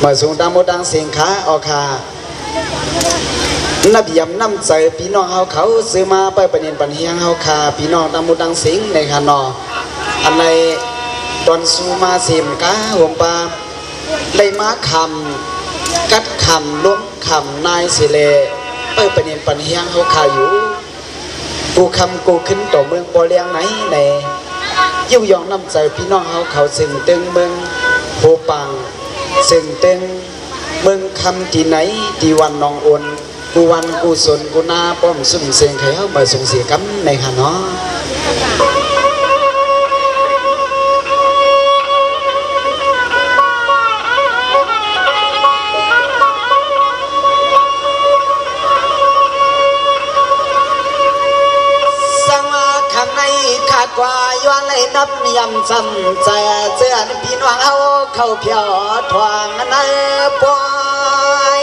มาส่งตามโมดังเสียงขาออกขานับยำน้ำใจพี่น้องเฮาเขาซื้อมาไปประเด็นปัญหาเฮาขาพี่น้องตามโมดังเสียงในขานออันในตอนสูมาเสียมกาหัวปลาได้มาคำกัดคำล้มคำนายสิเลไปประเด็นปัญหาเฮาขาอยู่กูคำกูขึ้นต่อเมืองปอเลียงไหนในยิ่งยองน้ำใจพี่น้องเขาซึ่งตึงเมืองโพปังซึ่งตึงเมืองคำที่ไหนที่วันนองอนกูวันกูสนกูนาป้อมสุ่มเสียงไข่เขามาส่งเสียกัในค่ะเนาะกว่าย้อนเลยนับยำซ้ำใจเสื้อพี่น้องเอาเข้าเพียวทวงในปอย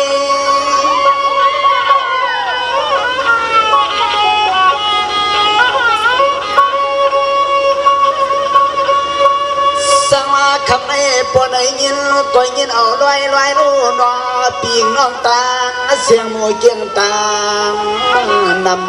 สังว่าคำในปนในยินก็ยินเอาลอยรู้นอปีงน้องตาเสียงมวยเกียงตามนำ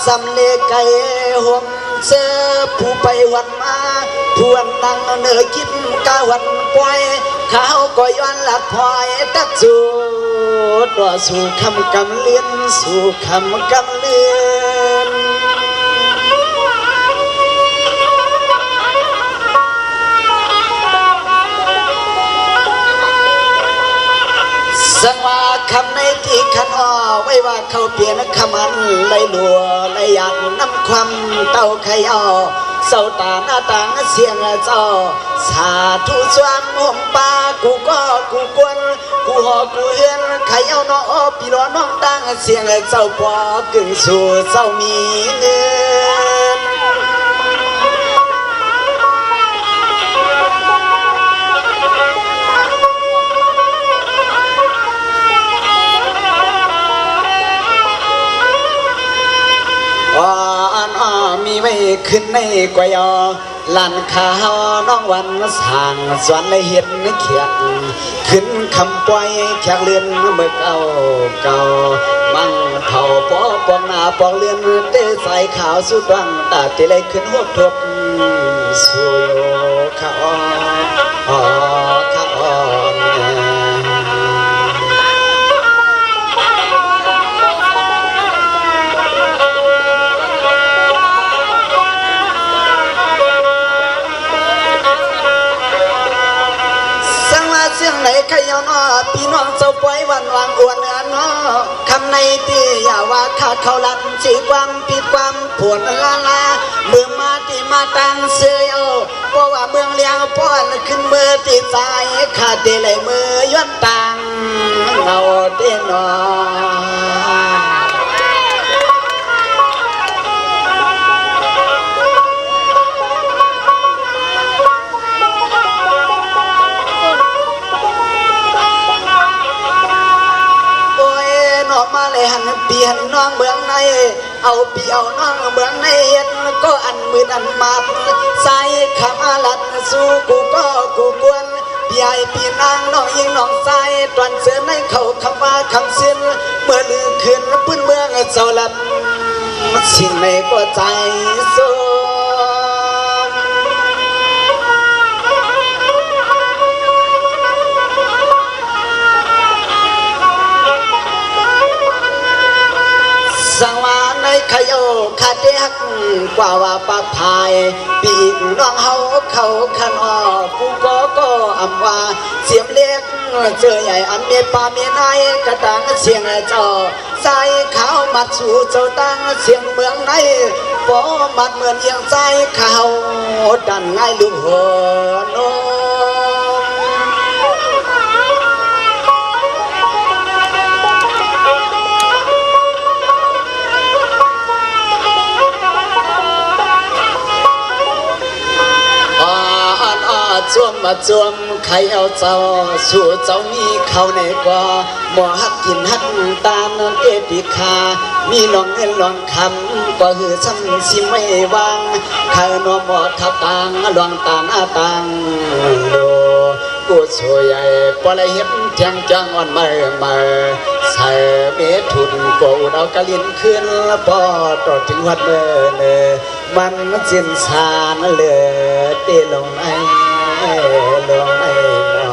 สำเร็จไก่ห่มเสื้อผู้ไปวันมาผู้วันนั่งเนื้อคิดกาวันปล่อยเขาก็ย้อนหลับพลอยตักสู่ตัวสู่คำกำเลียนสู่คำกำเลียนสังว่าคำในที่ขันอ้อไว้ว่าเขาเปลี่ยนคำอันเลยลัวเลยอยากน้ำความเต้าไข่อ้อเศร้าตาหน้าต่างเสียงเจ้าสาธุสวงห่มปากูก็กูกวนกูหอกูเฮือนไข่เอาน้อพี่ล้อน้องตั้งเสียงเจ้าพอกึ่งสู่เจ้ามีเงินมีไว้ขึ้นในกวยอลานขาวน้องวันสั่งสวนเลยเห็นเขียนขึ้นคำปล่อยแขกเลือนเมื่อเก่ามั่งเท่าปอปองหน้าปองเลือนเต้ใส่ขาวสุดวังตาที่เลยขึ้นหัวทบสู่ข้าวเสียงไหนขยอนอพี่น้องเจ้าปล่อยวันวางอวนนอคำในที่อย่าว่าขาดเขาลัดสีความผิดความผวนลาเมืองมาที่มาตั้งเสือเพราะว่าเมืองเลี้ยงป้อนขึ้นมือที่ใจขาดเดลัยมือย้อนตังเอาเด่นนอมาเลยหันเปลี่ยนน้องเมืองในเอาเปี่ยวน้องเมืองในเฮ็ดก็อันมืออันมาดใส่ขมาลัดสู้กูก็กูกวนพี่ใหญ่พี่นางน้องยิงน้องใส่ตอนเสือในเขาคำว่าคำเส้นเมื่อลือคืนพื้นเมืองเจ้าลับสิ่งในก็ใจสู้สังวาในขยโยขาเด็กกว่าว่าปากพายปีกน้องเฮาเขาขันออกกูก็อำว่าเสียมเล็กเจอใหญ่อันเมียป่าเมียนายกระตังเสียงเจ้าใส่ขาวมัดสู่เจ้าตั้งเสียงเมืองในปอมัดเหมือนเอียงใจขาวดันง่ายลูกหัวโนจวมมาจวม ใครเอาเจ้าสู่เจ้ามีเขาในกว่าหมอฮักกินฮักตามนั่นเอปิคามีลองเงินลองคำก็คือซ้ำสิไม่วางข้านอหมอทับตังลองตาหน้าตังโลกูสวยปลายเห็นเทียงจังอ่อนเมื่อใส่เมถุนกูเรากะลินขึ้นพอต่อถึงวัดเนมันจินสานเลยตีลงไอ้ลงไอ้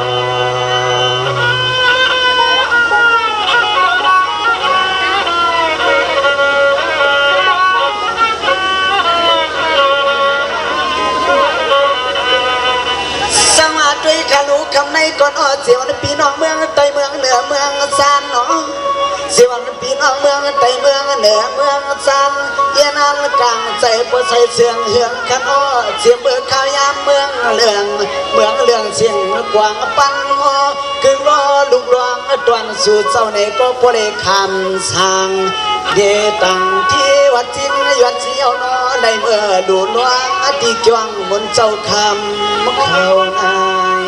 ด้วยขาลูกคำในก่อนอ้อเสียวันปีน้องเมืองใต้เมืองเหนือเมืองซานน้องเสียวันปีน้องเมืองใต้เมืองเหนือเมืองซานเย็นอันกลางใจปวดใส่เสียงเฮืองขันอ้อเสียงเบิกข้าวยามเมืองเลืองเสียงกวางปันอ้อคือรอลูกร้องตวนสู่เจ้าในก็พอได้คำสั่งเดตังที่วัดจินยันเสียวนอในเมื่อดูนวงที่จวงบนเจ้าคำเขานาย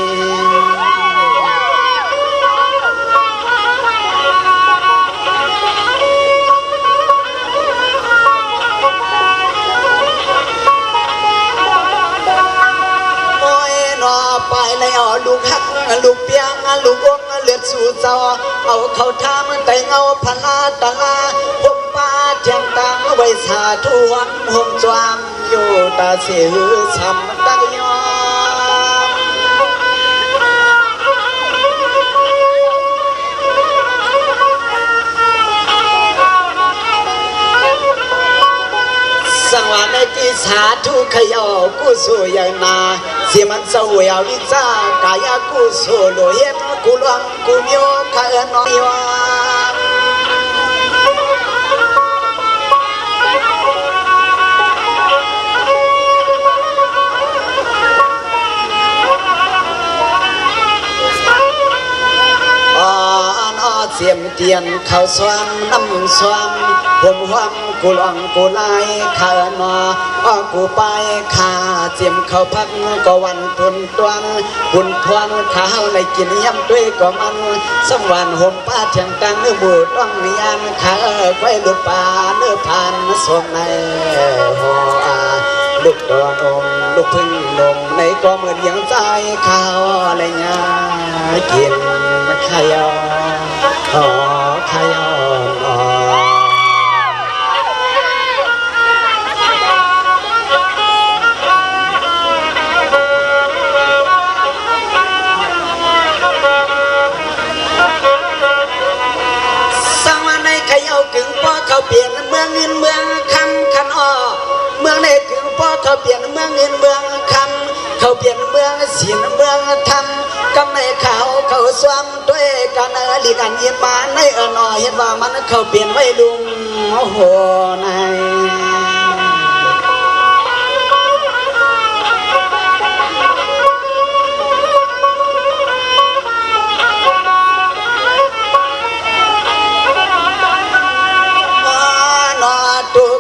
ไปเลยอ๋อลูกฮักลูกเปียงลูกอกเลือดสู่จอเอาเขาทำแต่เงาพลาตาผมป้าเทียงตังไว้สาทวนห่มจวามอยู่ตาเสียช้ำตายอสังวาในที่สาธุขยอกูสู่ยังนาเสียมันเศร้าเยาวิจากายกูสู่โลเห็นกูหลวงกูมีโอข้าเอิญน้อยวาเสียมเตียนเขาสวมน้ำสวมผมหวังกูหลงกูไล่ข้าหนอกูไปข้าเจียมเขาพักก็วันทุนตวนบุญทวนข้าวในกินย้ำด้วยก็มันสังวันห่มป้าเทียงตังเนื้อบูต้องยานข้าไว้ลุดป่าเนื้อผ่านสมในหัวลูกตัวนมลูกพึ่งนมในก็เหมือนยังใจข้าวอะไรเงี้ยกินขยอขยอสังวันในขยอกึ่งพ่อเขาเปลี่ยนเมืองเงินเมืองคำขันอ้อเมืองในกึ่งพ่อเขาเปลี่ยนเมืองเงินเมืองคำเขาเปลี่ยนเมืองศิลป์เมืองธรรมกำในเขาสวมด้วยกันลีกันยินมาในนอเห็นว่ามันเขาเปลี่ยนไว้ลุงโอ้โหนาย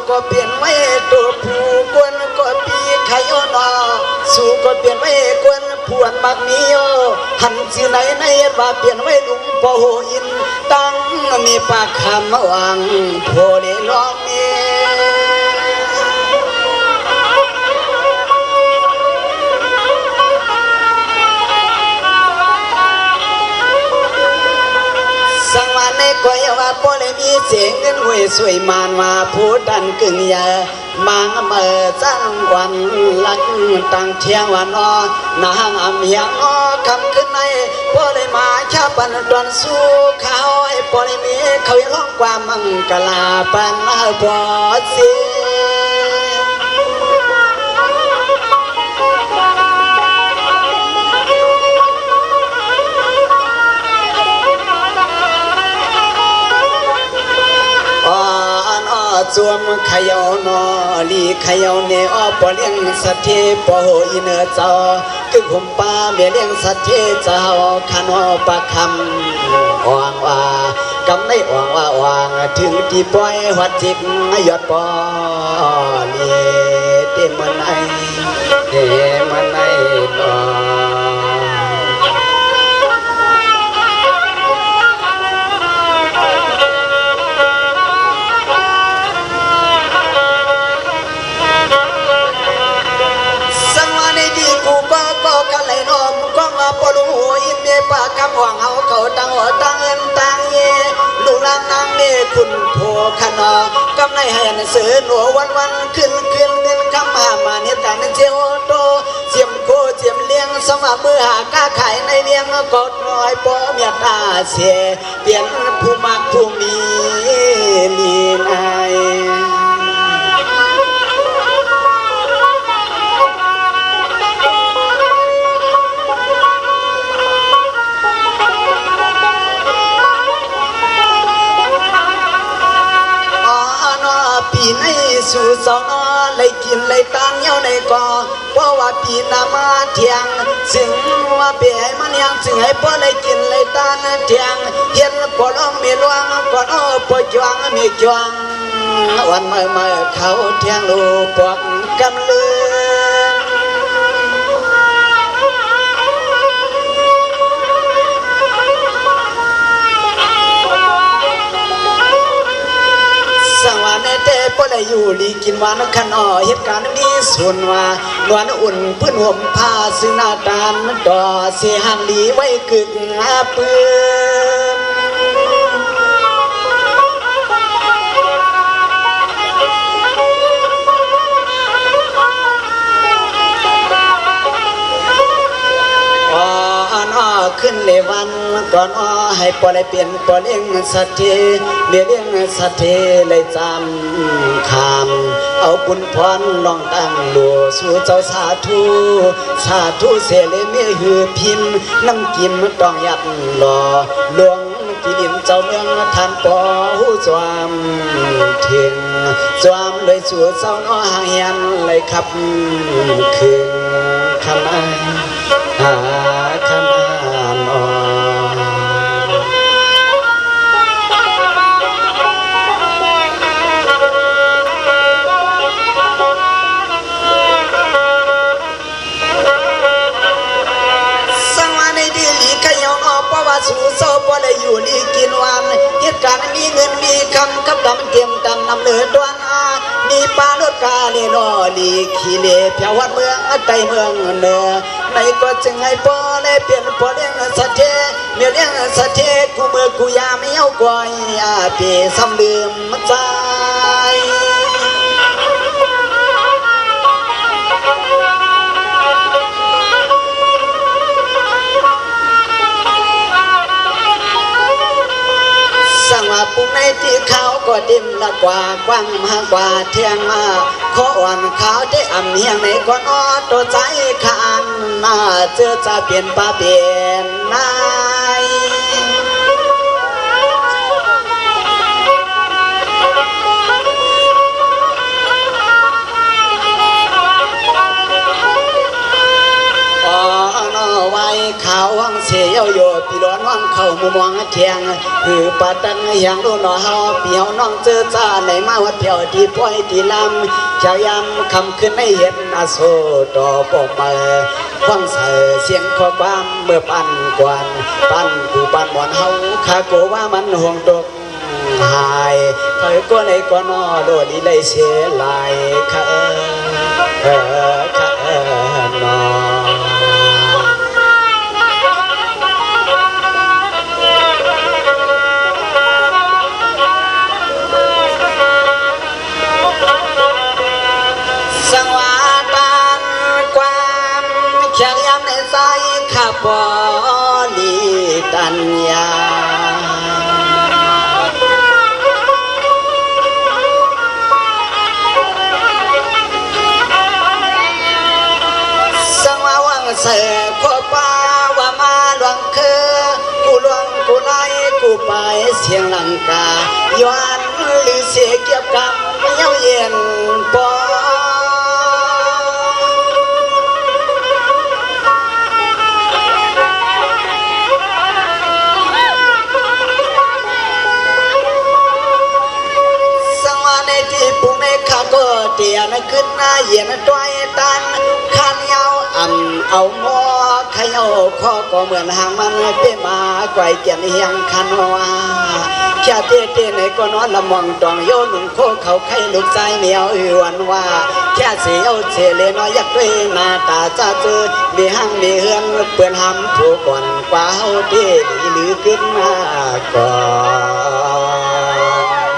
ก็เปลี่ยนไว้ตัวผู้กวนก็ปีขยอนอสู่ก็เปลี่ยนไว้กวนผวนบักมีโอหันสิไหนในว่าเปลี่ยนไว้ลุงพอโหอินตั้งมีปากคำวังโพเดลองเมสังวันในก้อยว่าพอเลยมีเสียงเงินหวยสวยมานมาพูดดันกึ่งยามาเมื่อจังวันลักตั้งเที่ยงวันอ้อนางอำยังอ้อคำขึ้นในพอเลยมาชาปันดวนสู้เขาไอ้พอเลยมีเขายังร้องความมังกลาปันพอเสียจวมขยอนอลีขยอเนอปอเลี้ยงสัตเทปออินเนจอคือผมป้าเมียเลี้ยงสัตเทเจ้าขานอปะคำอ่างว่ากำในอ่างว่าอ่างถึงที่ปล่อยหัดจิกยอดปอลีเต็มมันไอเต็มมันไอปอ ปลุงหัวอินเมปากำหวังเอาเขาตั้งหัวตั้งเอ็นตั้งเยลูกลางนางเมคุณโพขนอกำในแห่งเสือหนัววันขึ้นเงินคำหามาเนี่ยแต่ในเจียวโตเจียมโคเจียมเลี้ยงสมามือหากาขายในเลี้ยงกอดน้อยปอเมียตาเสียเปลี่ยนผู้มักผู้มีลีนายปีในสู่สอนเลยกินเลยตานเย้าในกอเพราะว่าปีนามาเทียงซึ่งว่าเปียมันยังซึ่งให้พ่อเลยกินเลยตานเทียงเห็นปอลองมีลวงก่อนปอจวงมีจวงวันเมื่อเขาเทียงลูกปอกกำเลือสังวานเตปเลยอยู่ลีกินหวานขันอ้อเหตุการณ์มีส่วนว่าหวานอุ่นพื้นห่มผ้าซึ่งหน้าตาดอเสียหันลีไว้กึกเปื้อนขึ้นเลยวันก่อนให้ปอเลยเปลี่ยนปอเลี้ยงสัตย์เลี้ยงสัตย์เลยจำคำเอาบุญพรลองตั้งดูสู่เจ้าสาธุเสเลเมียหือพินน้ำกินต้องยัดหล่อหลวงกิลินเจ้าเมืองท่านปอหูจวมถึงจวมเลยสู่เจ้าน้อหางเฮียนเลยขับคืนคำหาคำสู่โซ่บ่ได้อยู่ลีกินวันเหตุการณ์มีเงินมีคำกับดำเทียมดำนำเลือดวนมีปลาลดกาเลนอลีขี้เล่เพียววัดเมืองใต้เมืองเหนือในก็จึงให้ปอเลยเปลี่ยนปอเลี้ยงสัตย์เมียเลี้ยงสัตย์กูเมื่อกูยาไม่เอาก่อยเปียซ้ำลืมมันใจสั่งว่าปุ่งในที่เขาก็ดิ่มละกว่ากว้างมากกว่าเที่ยงมาขออ่อนขาวได้อ่ำเฮียงในก้อนอ้อตัวใจขานมาเจอจะเปลี่ยนป้าเปลี่ยนนายไว้ขาววังเสียวโยปีร้อนวังเข้ามุมมองเทียงคือปาตังอย่างรู้หนอเฮาเปียวน้องเจอจ้าในมาวัดเปียวที่ป้อยที่ลำเจ้ายำคำขึ้นไม่เห็นอาโซต่อปกมาฟังเสียงข้อความเมื่อปันกวนปันกูปันหมอนเฮาข้าโกว่ามันห่วงตกหายถอยก็ในก็นอโดดดีเลยเสียลายข้านอข้าปอลีตัญญาสังวาวังเสือข้อป้าว่ามาหลวงคือกูหลวงกูไล่กูไปเสียงลังกาย้อนหรือเสียเกี่ยวกับเย้าเย็นปอที่ปุ่งในข้าก็เตียนขึ้นหน้าเย็นต้อยตันขันเยาเอาหม้อขยาข้อก็เหมือนหางมันเป้มาไกวเกียนเฮียงคันว่าแค่เต้ในก็นอนละมองตองโยนุ่งโคเขาไข่ลูกใจเหนียววันว่า แค่เสียวเสียเลน้อยยักด้วยหน้าตาจ้าเจอมีห้างมีเฮือนเปื่อนหำถูกก่อนกว่าเฮาเด้หรือขึ้นมาก่อน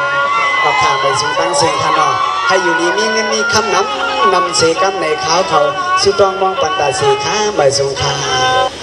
ก็ข้ามไปสู่ตั้งเสียงขนอให้อยู่ดีมีเงินมีคำนำเสกำในขาวเขาสุดตองมองปันตาสีข้าใบสูงขา